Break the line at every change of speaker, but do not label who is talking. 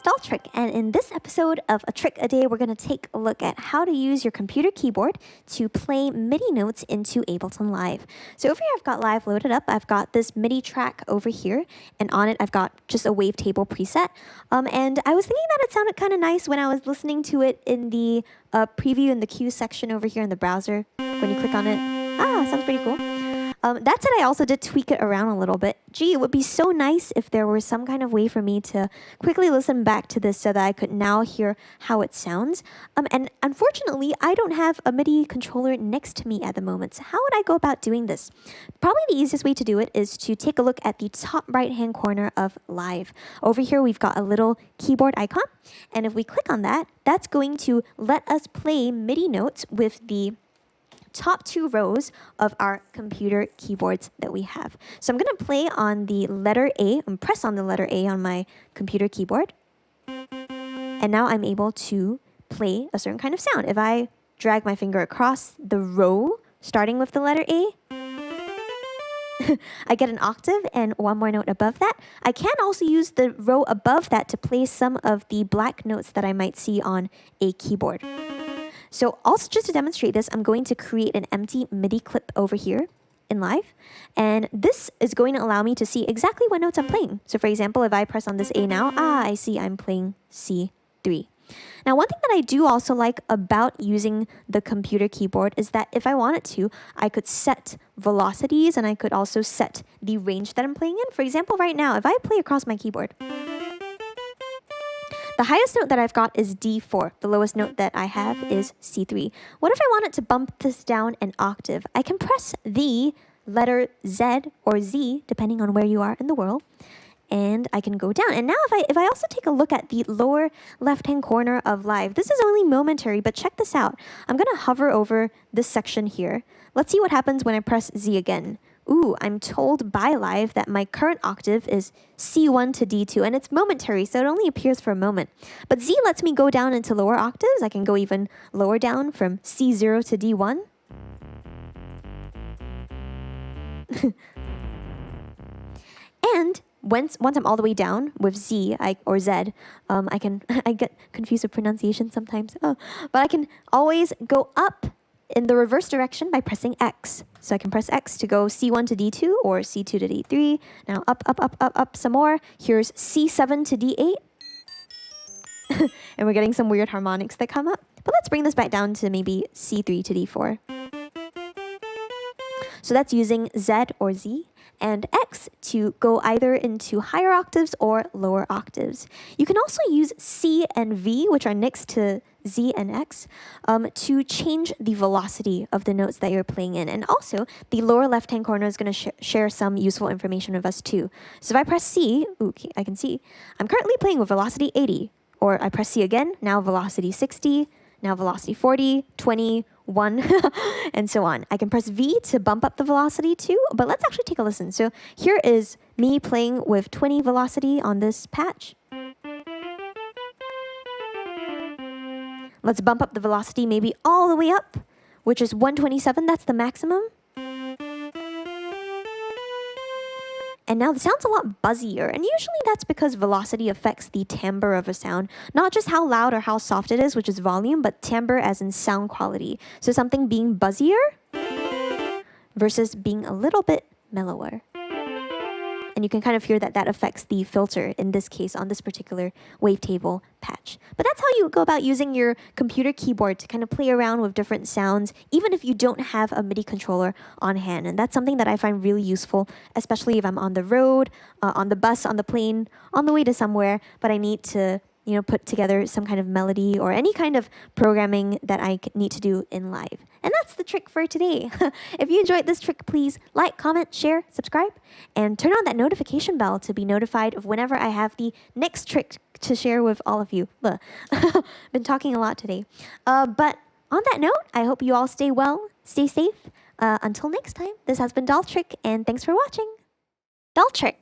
dolltr, and in this episode of A Trick a Day, we're going to take a look at how to use your computer keyboard to play MIDI notes into Ableton Live. So over here I've got Live loaded up. I've got this MIDI track over here, and on it I've got just a wavetable preset. And I was thinking that it sounded kind of nice when I was listening to it in the preview in the queue section over here in the browser. When you click on it, sounds pretty cool. That said, I also did tweak it around a little bit. Gee, it would be so nice if there were some kind of way for me to quickly listen back to this so that I could now hear how it sounds. And unfortunately, I don't have a MIDI controller next to me at the moment. So how would I go about doing this? Probably the easiest way to do it is to take a look at the top right-hand corner of Live. Over here, we've got a little keyboard icon. And if we click on that, that's going to let us play MIDI notes with the top two rows of our computer keyboards that we have. So I'm going to play on the letter A and press on the letter A on my computer keyboard. And now I'm able to play a certain kind of sound. If I drag my finger across the row starting with the letter A, I get an octave and one more note above that. I can also use the row above that to play some of the black notes that I might see on a keyboard. So also just to demonstrate this, I'm going to create an empty MIDI clip over here in Live. And this is going to allow me to see exactly what notes I'm playing. So for example, if I press on this A now, I see I'm playing C3. Now, one thing that I do also like about using the computer keyboard is that if I wanted to, I could set velocities and I could also set the range that I'm playing in. For example, right now, if I play across my keyboard, the highest note that I've got is D4. The lowest note that I have is C3. What if I wanted to bump this down an octave? I can press the letter Z or Z, depending on where you are in the world, and I can go down. And now if I also take a look at the lower left-hand corner of Live, this is only momentary, but check this out. I'm going to hover over this section here. Let's see what happens when I press Z again. Ooh, I'm told by Live that my current octave is C1 to D2, and it's momentary, so it only appears for a moment. But Z lets me go down into lower octaves. I can go even lower down from C0 to D1. And once I'm all the way down with Z or Z, I get confused with pronunciation sometimes. But I can always go up in the reverse direction by pressing X. So I can press X to go C1 to D2 or C2 to D3. Now up some more. Here's C7 to D8. And we're getting some weird harmonics that come up. But let's bring this back down to maybe C3 to D4. So that's using Z or Z, and X to go either into higher octaves or lower octaves. You can also use C and V, which are next to Z and X, to change the velocity of the notes that you're playing in. And also, the lower left-hand corner is going to share some useful information with us too. So if I press C, okay, I can see, I'm currently playing with velocity 80. Or I press C again, now velocity 60, now velocity 40, 20, 1, and so on. I can press V to bump up the velocity too, but let's actually take a listen. So here is me playing with 20 velocity on this patch. Let's bump up the velocity maybe all the way up, which is 127. That's the maximum. And now the sound's a lot buzzier, and usually that's because velocity affects the timbre of a sound. Not just how loud or how soft it is, which is volume, but timbre as in sound quality. So something being buzzier versus being a little bit mellower. And you can kind of hear that that affects the filter, in this case, on this particular wavetable patch. But that's how you go about using your computer keyboard to kind of play around with different sounds, even if you don't have a MIDI controller on hand. And that's something that I find really useful, especially if I'm on the road, on the bus, on the plane, on the way to somewhere, but I need to put together some kind of melody or any kind of programming that I need to do in Live. And that's the trick for today. If you enjoyed this trick, please like, comment, share, subscribe, and turn on that notification bell to be notified of whenever I have the next trick to share with all of you. Been talking a lot today. But on that note, I hope you all stay well, stay safe. Until next time, this has been dolltr, and thanks for watching. dolltr.